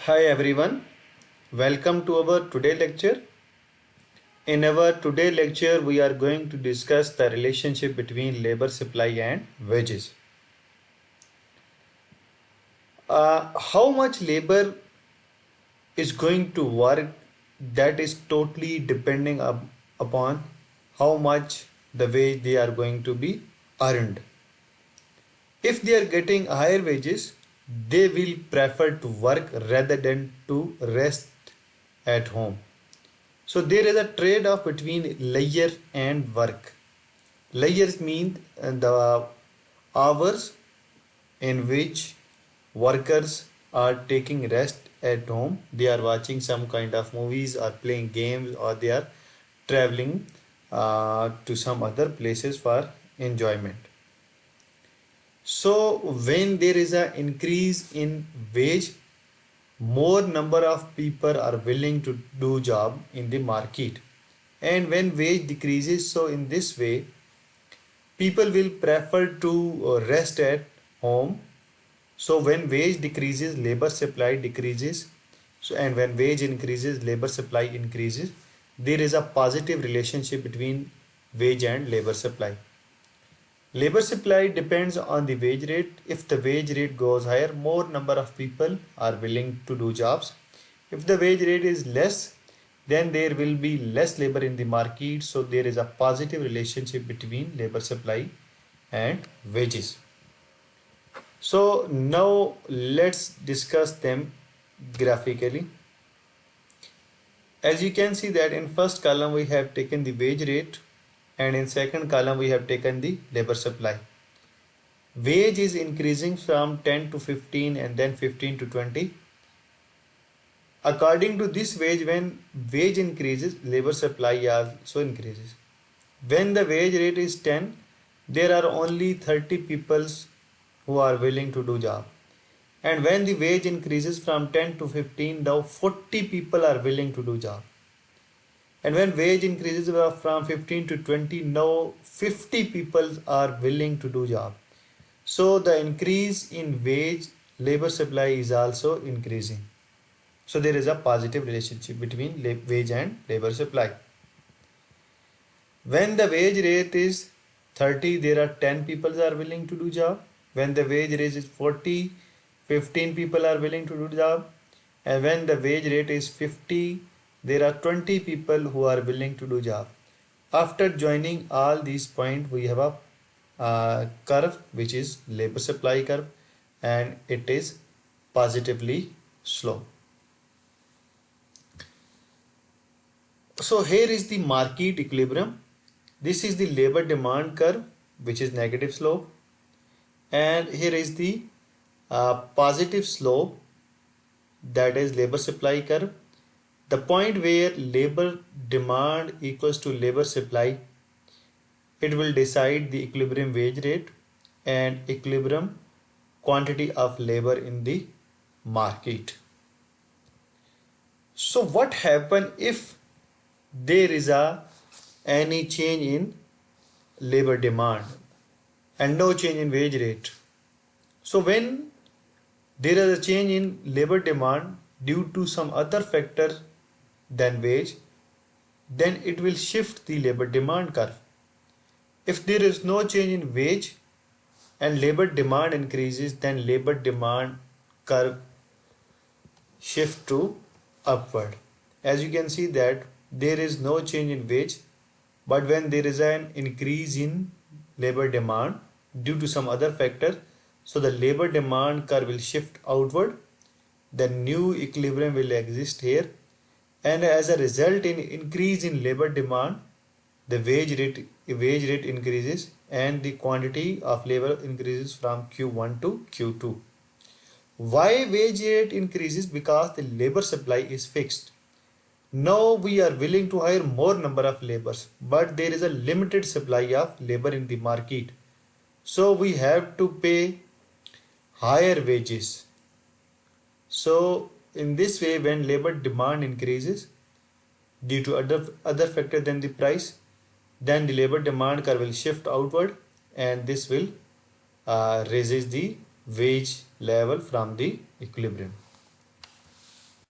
Hi everyone, welcome to our today lecture. In our today lecture, we are going to discuss the relationship between labor supply and wages. How much labor is going to work, that is totally depending upon how much the wage they are going to be earned. If they are getting higher wages, they will prefer to work rather than to rest at home. So there is a trade-off between leisure and work. Leisure means the hours in which workers are taking rest at home. They are watching some kind of movies or playing games, or they are traveling to some other places for enjoyment. So when there is an increase in wage, more number of people are willing to do job in the market, and when wage decreases, so in this way people will prefer to rest at home. So when wage decreases, labor supply decreases. So and when wage increases, labor supply increases. There is a positive relationship between wage and labor supply. Labor supply depends on the wage rate. If the wage rate goes higher, more number of people are willing to do jobs. If the wage rate is less, then there will be less labor in the market. So there is a positive relationship between labor supply and wages. So now let's discuss them graphically. As you can see that in first column we have taken the wage rate, and in second column we have taken the labor supply. Wage is increasing from 10 to 15 and then 15 to 20. According to this wage, when wage increases, labor supply also increases. When the wage rate is 10, there are only 30 people who are willing to do job. And when the wage increases from 10 to 15, now 40 people are willing to do job. And when wage increases from 15 to 20, now 50 people are willing to do job. So the increase in wage, labor supply is also increasing. So there is a positive relationship between wage and labor supply. When the wage rate is 30, there are 10 people are willing to do job. When the wage rate is 40, 15 people are willing to do job. And when the wage rate is 50, there are 20 people who are willing to do job. After joining all these points, we have a curve which is labor supply curve, and it is positively slope. So here is the market equilibrium. This is the labor demand curve, which is negative slope, and here is the positive slope, that is labor supply curve. The point where labor demand equals to labor supply, it will decide the equilibrium wage rate and equilibrium quantity of labor in the market. So what happens if there is any change in labor demand and no change in wage rate? So when there is a change in labor demand due to some other factor than wage, then it will shift the labor demand curve. If there is no change in wage and labor demand increases, then labor demand curve shift to upward. As you can see that there is no change in wage, but when there is an increase in labor demand due to some other factor, so the labor demand curve will shift outward. The new equilibrium will exist here, and as a result in increase in labor demand, the wage rate increases and the quantity of labor increases from Q1 to Q2. Why wage rate increases? Because the labor supply is fixed. Now we are willing to hire more number of laborers, but there is a limited supply of labor in the market. So we have to pay higher wages. So in this way, when labor demand increases due to other factor than the price, then the labor demand curve will shift outward, and this will raises the wage level from the equilibrium.